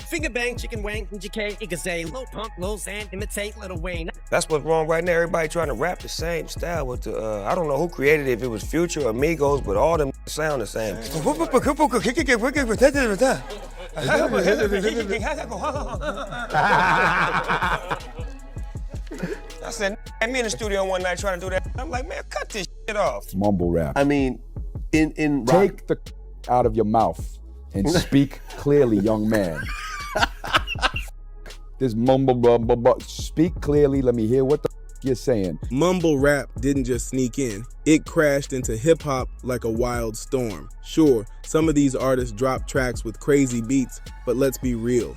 Finger bang, chicken wang, MGK, Igazay, Lil Pump, Lil Xan, imitate Lil Wayne. That's what's wrong right now. Everybody trying to rap the same style with the, I don't know who created it, if it was Future or Migos, but all them sound the same. I said, me in the studio one night trying to do that. I'm like, man, cut this shit off. Mumble rap. I mean, in Take the out of your mouth and speak clearly, young man. This mumble, speak clearly, let me hear what the you're saying. Mumble rap didn't just sneak in. It crashed into hip hop like a wild storm. Sure, some of these artists drop tracks with crazy beats, but let's be real.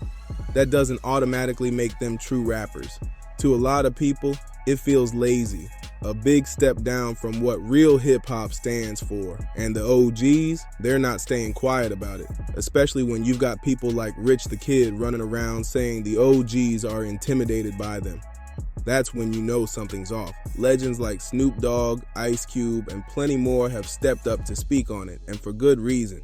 That doesn't automatically make them true rappers. To a lot of people, it feels lazy. A big step down from what real hip-hop stands for. And the OGs, they're not staying quiet about it. Especially when you've got people like Rich the Kid running around saying the OGs are intimidated by them. That's when you know something's off. Legends like Snoop Dogg, Ice Cube, and plenty more have stepped up to speak on it, and for good reason.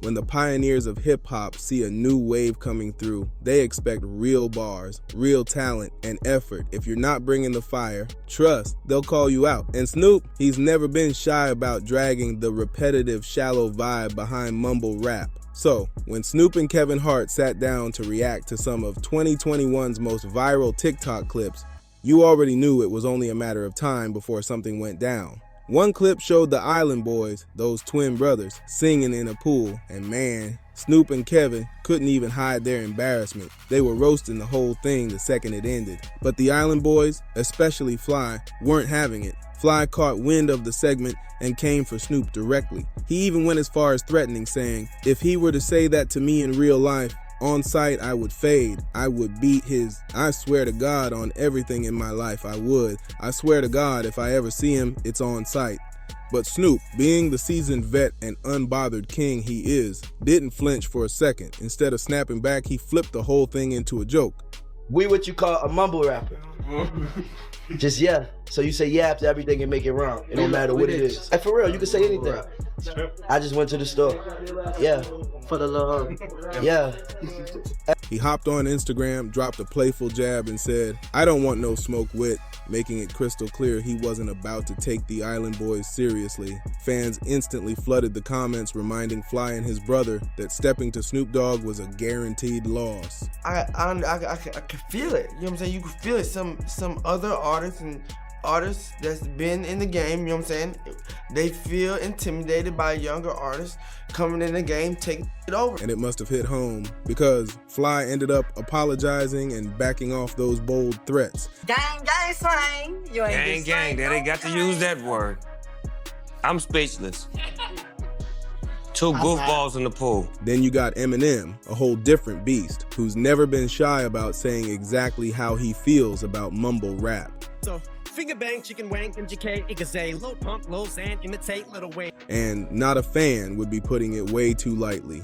When the pioneers of hip-hop see a new wave coming through, they expect real bars, real talent, and effort. If you're not bringing the fire, trust, they'll call you out. And Snoop, he's never been shy about dragging the repetitive, shallow vibe behind mumble rap. So, when Snoop and Kevin Hart sat down to react to some of 2021's most viral TikTok clips, you already knew it was only a matter of time before something went down. One clip showed the Island Boys, those twin brothers, singing in a pool, and man, Snoop and Kevin couldn't even hide their embarrassment. They were roasting the whole thing the second it ended. But the Island Boys, especially Fly, weren't having it. Fly caught wind of the segment and came for Snoop directly. He even went as far as threatening, saying, "If he were to say that to me in real life, on sight, I would fade. I would beat his. I swear to God on everything in my life, I would. I swear to God, if I ever see him, it's on sight." But Snoop, being the seasoned vet and unbothered king he is, didn't flinch for a second. Instead of snapping back, he flipped the whole thing into a joke. We what you call a mumble rapper. Just yeah. So you say yeah after everything and make it wrong. It don't matter what it is. And for real, you can say anything. I just went to the store. Yeah. For the love. Yeah. He hopped on Instagram, dropped a playful jab and said, "I don't want no smoke with," making it crystal clear he wasn't about to take the Island Boys seriously. Fans instantly flooded the comments reminding Fly and his brother that stepping to Snoop Dogg was a guaranteed loss. I can feel it. You know what I'm saying? You can feel it. Some other artists that's been in the game, you know what I'm saying? They feel intimidated by younger artists coming in the game, taking it over. And it must have hit home because Fly ended up apologizing and backing off those bold threats. Gang, gang, slang. You ain't Gang, they got to use that word. I'm speechless. Two goofballs in the pool. Then you got Eminem, a whole different beast, who's never been shy about saying exactly how he feels about mumble rap. So, finger bang, chicken wang, MGK, Igazay, Lil Pump, Lil Xan, imitate Lil Wayne. And not a fan would be putting it way too lightly.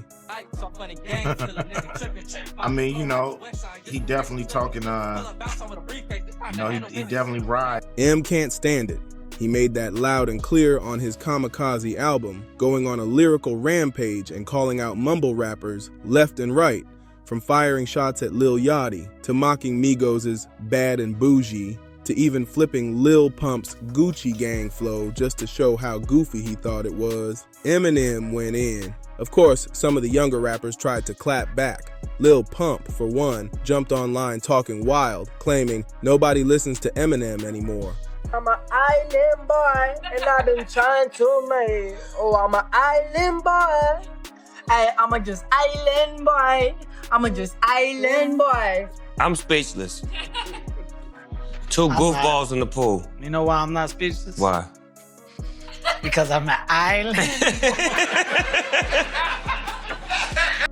I mean, you know, he definitely talking, you know, he definitely ride. M can't stand it. He made that loud and clear on his Kamikaze album, going on a lyrical rampage and calling out mumble rappers left and right, from firing shots at Lil Yachty, to mocking Migos' Bad and Bougie, to even flipping Lil Pump's Gucci Gang flow just to show how goofy he thought it was. Eminem went in. Of course, some of the younger rappers tried to clap back. Lil Pump, for one, jumped online talking wild, claiming nobody listens to Eminem anymore. I'm an island boy, and I've been trying to make. Oh, I'm an island boy. Hey, I'm just island boy. I'm just island boy. I'm speechless. Two goofballs in the pool. You know why I'm not speechless? Why? Because I'm an island.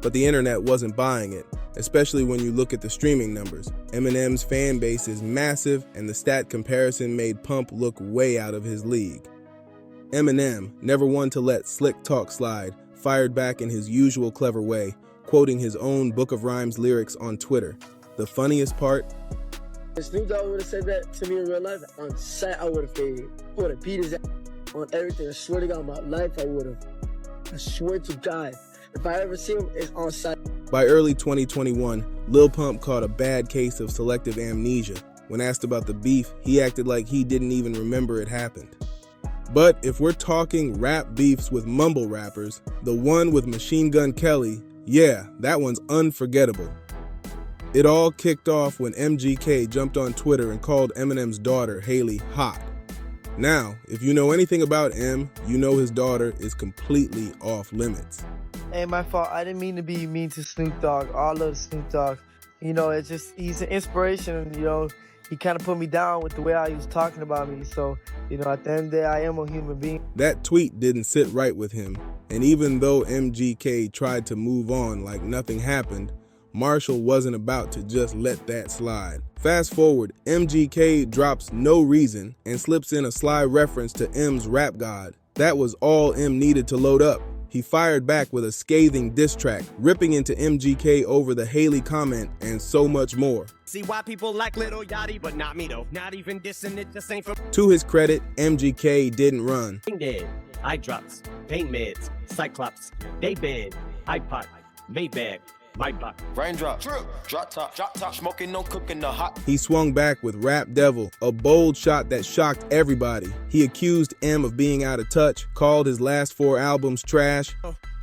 But the internet wasn't buying it, especially when you look at the streaming numbers. Eminem's fan base is massive, and the stat comparison made Pump look way out of his league. Eminem, never one to let slick talk slide, fired back in his usual clever way, quoting his own Book of Rhymes lyrics on Twitter. The funniest part? If Snoop Dogg would have said that to me in real life, on sight, I would have faded. I would have beat his ass on everything. I swear to God, my life, I would have. I swear to God. If I ever see him, it's on sight. By early 2021, Lil Pump caught a bad case of selective amnesia. When asked about the beef, he acted like he didn't even remember it happened. But if we're talking rap beefs with mumble rappers, the one with Machine Gun Kelly, yeah, that one's unforgettable. It all kicked off when MGK jumped on Twitter and called Eminem's daughter, Haley, hot. Now, if you know anything about M, you know his daughter is completely off limits. Hey, my fault. I didn't mean to be mean to Snoop Dogg. I love Snoop Dogg. You know, it's just, he's an inspiration. You know, he kind of put me down with the way he was talking about me. So, you know, at the end of the day, I am a human being. That tweet didn't sit right with him. And even though MGK tried to move on like nothing happened, Marshall wasn't about to just let that slide. Fast forward, MGK drops No Reason and slips in a sly reference to M's rap god. That was all M needed to load up. He fired back with a scathing diss track, ripping into MGK over the Haley comment and so much more. See why people like Little Yachty, but not me though. Not even dissing it, just ain't from. To his credit, MGK didn't run. Dead, eye drops, pain meds, Cyclops, they banned, iPod, Maybach, my buck. Raindrop, drop top, smoking, no cooking, the hot. He swung back with Rap Devil, a bold shot that shocked everybody. He accused M of being out of touch, called his last 4 albums trash,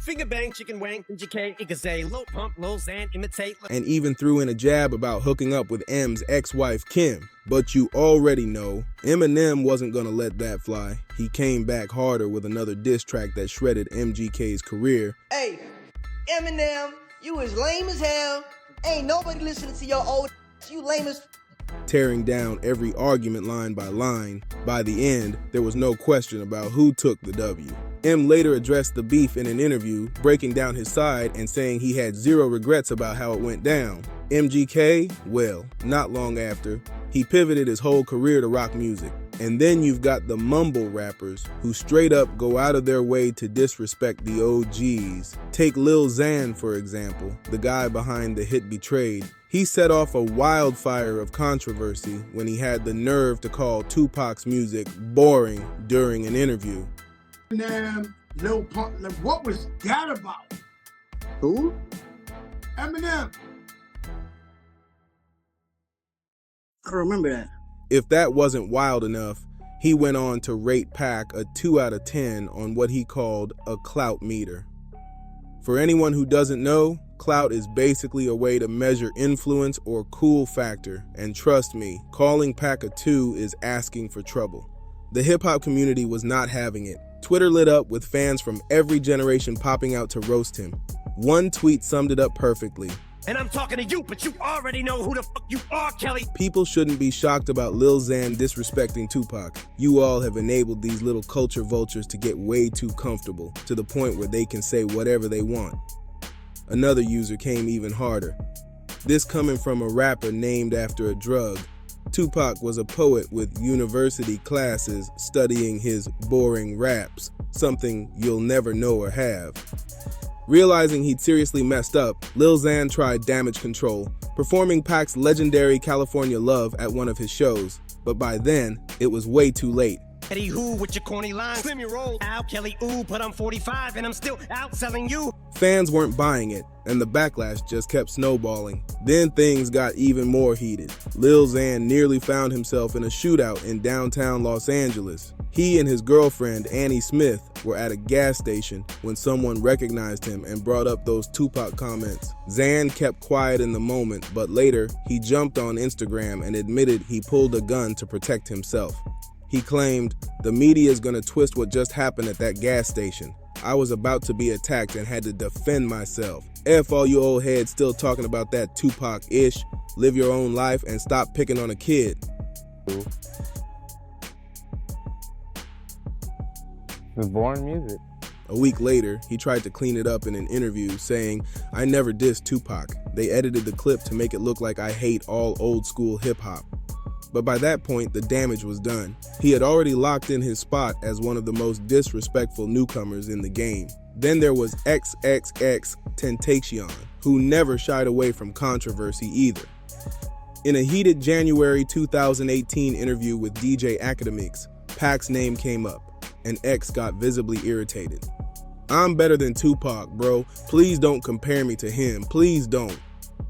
Finger bang, chicken wang, MGK, Igazay, Lil Pump, Lil Xan, imitate. and even threw in a jab about hooking up with M's ex-wife Kim. But you already know, Eminem wasn't gonna let that fly. He came back harder with another diss track that shredded MGK's career. Hey, Eminem, you is lame as hell. Ain't nobody listening to your old you lame as Tearing down every argument line by line. By the end, there was no question about who took the W. M later addressed the beef in an interview, breaking down his side and saying he had 0 regrets about how it went down. MGK, well, not long after, he pivoted his whole career to rock music. And then you've got the mumble rappers who straight up go out of their way to disrespect the OGs. Take Lil Xan, for example, the guy behind the hit Betrayed. He set off a wildfire of controversy when he had the nerve to call Tupac's music boring during an interview. Eminem, Lil Pump, what was that about? Who? Eminem. I don't remember that. If that wasn't wild enough, he went on to rate Pac a 2 out of 10 on what he called a clout meter. For anyone who doesn't know, clout is basically a way to measure influence or cool factor, and trust me, calling Pac a 2 is asking for trouble. The hip-hop community was not having it. Twitter lit up with fans from every generation popping out to roast him. One tweet summed it up perfectly. And I'm talking to you, but you already know who the fuck you are, Kelly. People shouldn't be shocked about Lil Xan disrespecting Tupac. You all have enabled these little culture vultures to get way too comfortable, to the point where they can say whatever they want. Another user came even harder. This coming from a rapper named after a drug. Tupac was a poet with university classes studying his boring raps, something you'll never know or have. Realizing he'd seriously messed up, Lil Xan tried Damage Control, performing Pac's legendary California Love at one of his shows. But by then, it was way too late. Eddie who with your corny lines, slim your roll. Ow, Kelly, ooh, but I'm 45 and I'm still outselling you. Fans weren't buying it, and the backlash just kept snowballing. Then things got even more heated. Lil Xan nearly found himself in a shootout in downtown Los Angeles. He and his girlfriend, Annie Smith, were at a gas station when someone recognized him and brought up those Tupac comments. Xan kept quiet in the moment, but later, he jumped on Instagram and admitted he pulled a gun to protect himself. He claimed, "The media is gonna twist what just happened at that gas station. I was about to be attacked and had to defend myself. F all you old heads still talking about that Tupac-ish. Live your own life and stop picking on a kid." It's boring music. A week later, he tried to clean it up in an interview, saying, "I never dissed Tupac. They edited the clip to make it look like I hate all old school hip hop." But by that point, the damage was done. He had already locked in his spot as one of the most disrespectful newcomers in the game. Then there was XXX Tentacion, who never shied away from controversy either. In a heated January 2018 interview with DJ Academics, Pac's name came up, and X got visibly irritated. I'm better than Tupac, bro. Please don't compare me to him. Please don't.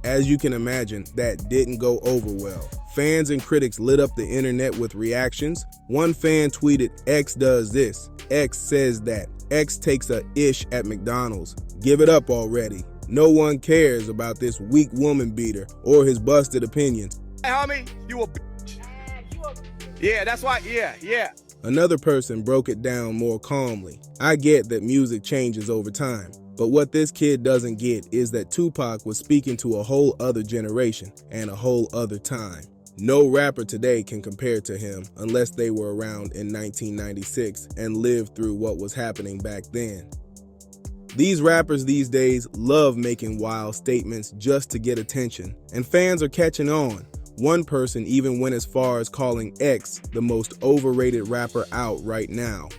As you can imagine, that didn't go over well. Fans and critics lit up the internet with reactions. One fan tweeted, X does this, X says that, X takes a ish at McDonald's. Give it up already. No one cares about this weak woman beater or his busted opinions. Hey, homie, you a bitch. Yeah, that's why, yeah. Another person broke it down more calmly. I get that music changes over time, but what this kid doesn't get is that Tupac was speaking to a whole other generation and a whole other time. No rapper today can compare to him unless they were around in 1996 and lived through what was happening back then. These rappers these days love making wild statements just to get attention, and fans are catching on. One person even went as far as calling X the most overrated rapper out right now.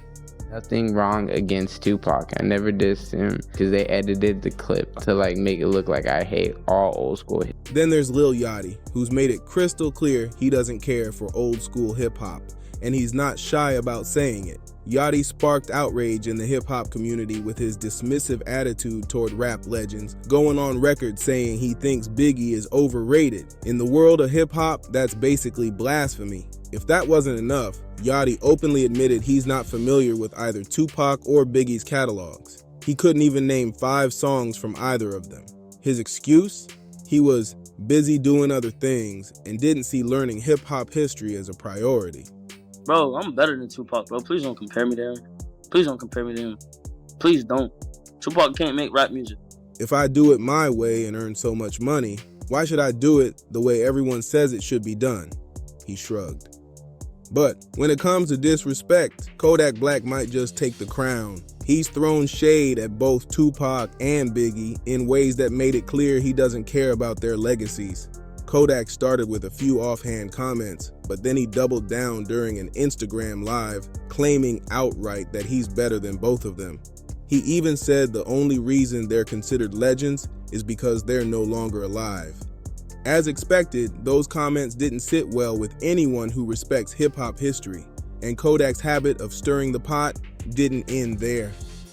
Nothing wrong against Tupac. I never dissed him because they edited the clip to make it look like I hate all old school hip. Then there's Lil Yachty, who's made it crystal clear he doesn't care for old school hip hop, and he's not shy about saying it. Yachty sparked outrage in the hip-hop community with his dismissive attitude toward rap legends, going on record saying he thinks Biggie is overrated. In the world of hip-hop, that's basically blasphemy. If that wasn't enough, Yachty openly admitted he's not familiar with either Tupac or Biggie's catalogs. He couldn't even name 5 songs from either of them. His excuse? He was busy doing other things and didn't see learning hip-hop history as a priority. Bro, I'm better than Tupac, bro. Please don't compare me to him. Please don't compare me to him. Please don't. Tupac can't make rap music. If I do it my way and earn so much money, why should I do it the way everyone says it should be done? He shrugged. But when it comes to disrespect, Kodak Black might just take the crown. He's thrown shade at both Tupac and Biggie in ways that made it clear he doesn't care about their legacies. Kodak started with a few offhand comments, but then he doubled down during an Instagram live, claiming outright that he's better than both of them. He even said the only reason they're considered legends is because they're no longer alive. As expected, those comments didn't sit well with anyone who respects hip-hop history, and Kodak's habit of stirring the pot didn't end there.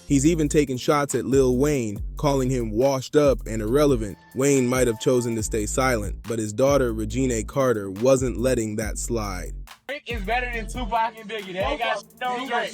He's even taken shots at Lil Wayne, calling him washed up and irrelevant. Wayne might have chosen to stay silent, but his daughter, Regina Carter, wasn't letting that slide. Drake is better than Tupac and Biggie. They ain't got shit on Drake.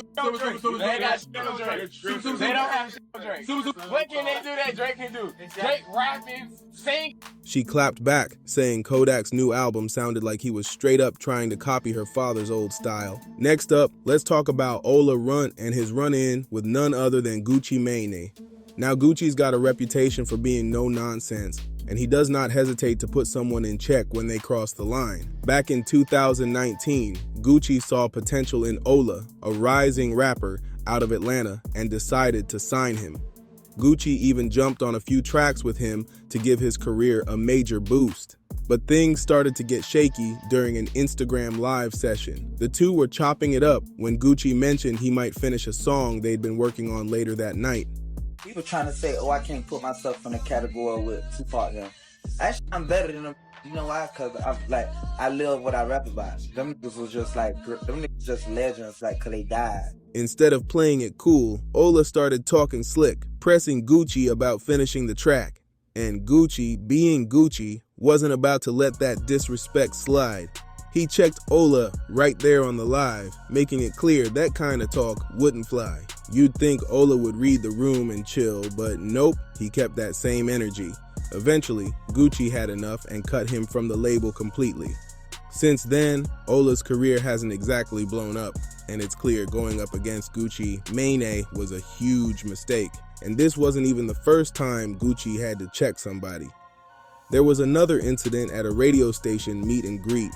They ain't got shit on Drake. They don't have shit on Drake. What can they do that Drake can do? Drake rapping, sing. She clapped back, saying Kodak's new album sounded like he was straight up trying to copy her father's old style. Next up, let's talk about Ola Runt and his run-in with none other than Gucci Mane. Now Gucci's got a reputation for being no nonsense, and he does not hesitate to put someone in check when they cross the line. Back in 2019, Gucci saw potential in Ola, a rising rapper out of Atlanta, and decided to sign him. Gucci even jumped on a few tracks with him to give his career a major boost. But things started to get shaky during an Instagram live session. The two were chopping it up when Gucci mentioned he might finish a song they'd been working on later that night. People trying to say, oh, I can't put myself in a category with Tupac. Actually, I'm better than them. You know why? Because I live what I rap about. Them niggas was just just legends, because they died. Instead of playing it cool, Ola started talking slick, pressing Gucci about finishing the track. And Gucci, being Gucci, wasn't about to let that disrespect slide. He checked Ola right there on the live, making it clear that kind of talk wouldn't fly. You'd think Ola would read the room and chill, but nope, he kept that same energy. Eventually, Gucci had enough and cut him from the label completely. Since then, Ola's career hasn't exactly blown up, and it's clear going up against Gucci Mane was a huge mistake. And this wasn't even the first time Gucci had to check somebody. There was another incident at a radio station meet and greet.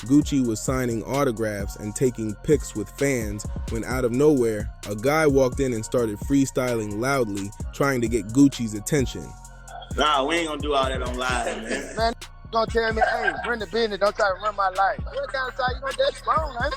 Gucci was signing autographs and taking pics with fans when out of nowhere, a guy walked in and started freestyling loudly, trying to get Gucci's attention. Nah, we ain't gonna do all that on live, man. Man, gonna tell me, hey, bring the business, don't try to run my life. What kind of time you gonna that strong, man?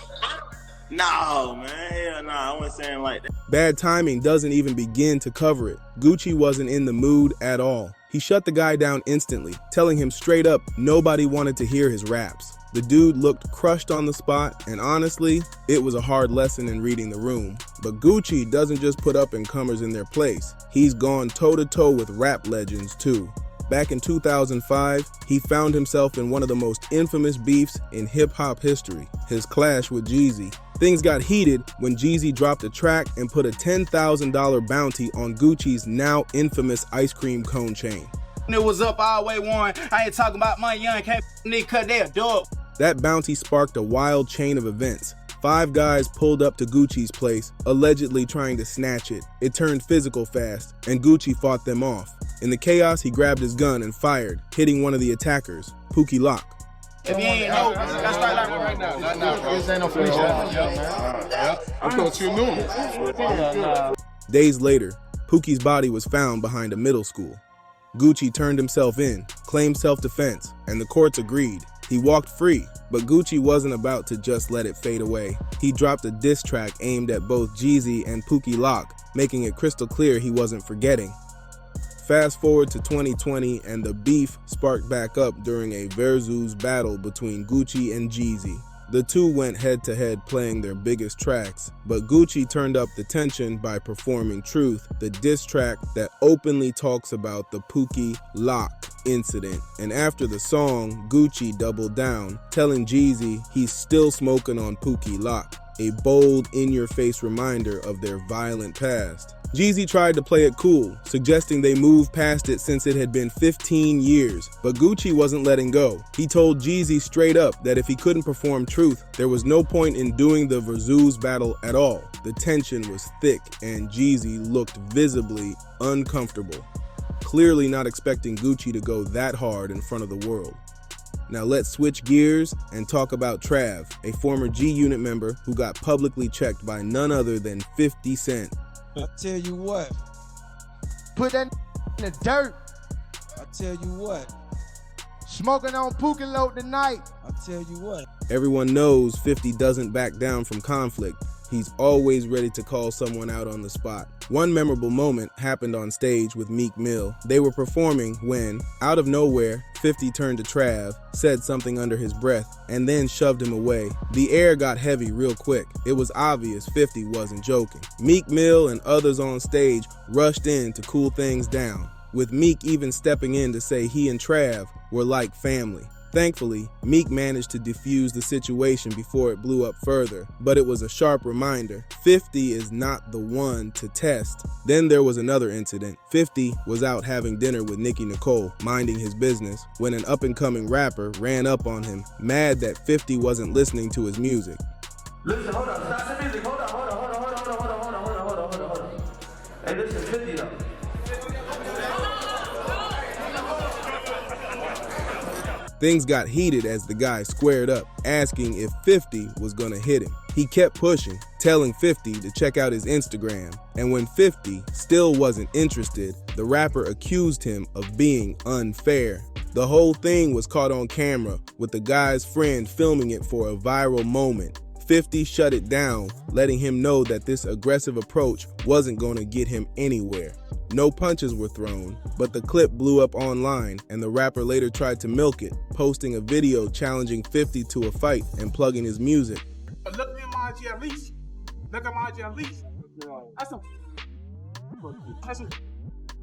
No, man, hell nah, I wasn't saying like that. Bad timing doesn't even begin to cover it. Gucci wasn't in the mood at all. He shut the guy down instantly, telling him straight up nobody wanted to hear his raps. The dude looked crushed on the spot, and honestly, it was a hard lesson in reading the room. But Gucci doesn't just put up-and-comers in their place. He's gone toe-to-toe with rap legends, too. Back in 2005, he found himself in one of the most infamous beefs in hip-hop history, his clash with Jeezy. Things got heated when Jeezy dropped a track and put a $10,000 bounty on Gucci's now infamous ice cream cone chain. It was up all the way, Warren. I ain't talking about my young can't nigga cut their dog. That bounty sparked a wild chain of events. 5 guys pulled up to Gucci's place, allegedly trying to snatch it. It turned physical fast, and Gucci fought them off. In the chaos, he grabbed his gun and fired, hitting one of the attackers, Pookie Lock. If you ain't know, that's right now. This ain't no free shot. I thought you knew. Days later, Pookie's body was found behind a middle school. Gucci turned himself in, claimed self-defense, and the courts agreed. He walked free, but Gucci wasn't about to just let it fade away. He dropped a diss track aimed at both Jeezy and Pookie Lock, making it crystal clear he wasn't forgetting. Fast forward to 2020, and the beef sparked back up during a versus battle between Gucci and Jeezy. The two went head-to-head playing their biggest tracks, but Gucci turned up the tension by performing Truth, the diss track that openly talks about the Pookie Lock incident. And after the song, Gucci doubled down, telling Jeezy he's still smoking on Pookie Lock, a bold, in-your-face reminder of their violent past. Jeezy tried to play it cool, suggesting they move past it since it had been 15 years, but Gucci wasn't letting go. He told Jeezy straight up that if he couldn't perform Truth, there was no point in doing the versus battle at all. The tension was thick, and Jeezy looked visibly uncomfortable, clearly not expecting Gucci to go that hard in front of the world. Now let's switch gears and talk about Trav, a former G-Unit member who got publicly checked by none other than 50 Cent. I tell you what, Put that in the dirt. I tell you what, Smoking on Pookie Load tonight. I tell you what. Everyone knows 50 doesn't back down from conflict. He's always ready to call someone out on the spot. One memorable moment happened on stage with Meek Mill. They were performing when, out of nowhere, 50 turned to Trav, said something under his breath, and then shoved him away. The air got heavy real quick. It was obvious 50 wasn't joking. Meek Mill and others on stage rushed in to cool things down, with Meek even stepping in to say he and Trav were like family. Thankfully, Meek managed to defuse the situation before it blew up further, but it was a sharp reminder, 50 is not the one to test. Then there was another incident. 50 was out having dinner with Nicki Nicole, minding his business, when an up-and-coming rapper ran up on him, mad that 50 wasn't listening to his music. Listen, hold on, stop the music, hold on. Hey, listen, 50 though. Things got heated as the guy squared up, asking if 50 was gonna hit him. He kept pushing, telling 50 to check out his Instagram, and when 50 still wasn't interested, the rapper accused him of being unfair. The whole thing was caught on camera, with the guy's friend filming it for a viral moment. 50 shut it down, letting him know that this aggressive approach wasn't gonna get him anywhere. No punches were thrown, but the clip blew up online, and the rapper later tried to milk it, posting a video challenging 50 to a fight and plugging his music. Look at my IG at least. Look at my IG at least. That's a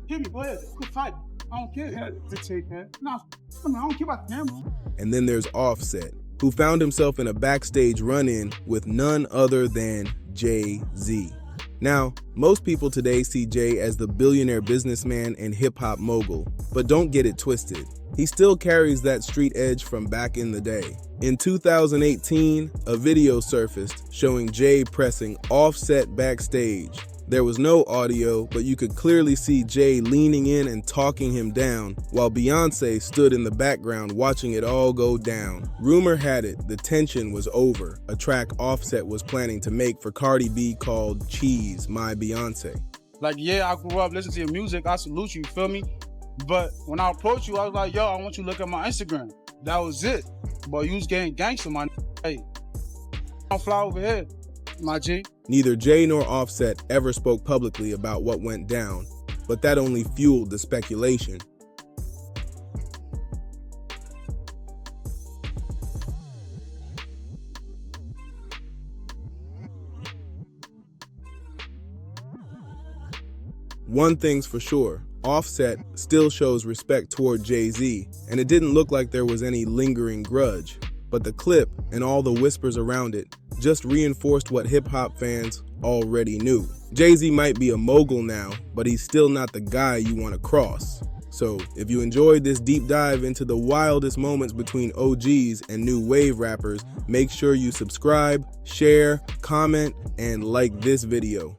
Give me, go ahead. Quit fighting. I don't care. Dictate, man. No, I don't care about the camera. And then there's Offset, who found himself in a backstage run-in with none other than Jay-Z. Now, most people today see Jay as the billionaire businessman and hip-hop mogul, but don't get it twisted. He still carries that street edge from back in the day. In 2018, a video surfaced showing Jay pressing Offset backstage. There was no audio, but you could clearly see Jay leaning in and talking him down, while Beyonce stood in the background watching it all go down. Rumor had it the tension was over, a track Offset was planning to make for Cardi B called Cheese, My Beyonce. Like, yeah, I grew up listening to your music, I salute you, you feel me? But when I approached you, I was like, yo, I want you to look at my Instagram. That was it. But you was getting gangster, my hey, I'll fly over here, my G. Neither Jay nor Offset ever spoke publicly about what went down, but that only fueled the speculation. One thing's for sure, Offset still shows respect toward Jay-Z, and it didn't look like there was any lingering grudge. But the clip and all the whispers around it just reinforced what hip-hop fans already knew. Jay-Z might be a mogul now, but he's still not the guy you want to cross. So, if you enjoyed this deep dive into the wildest moments between OGs and new wave rappers, make sure you subscribe, share, comment, and like this video.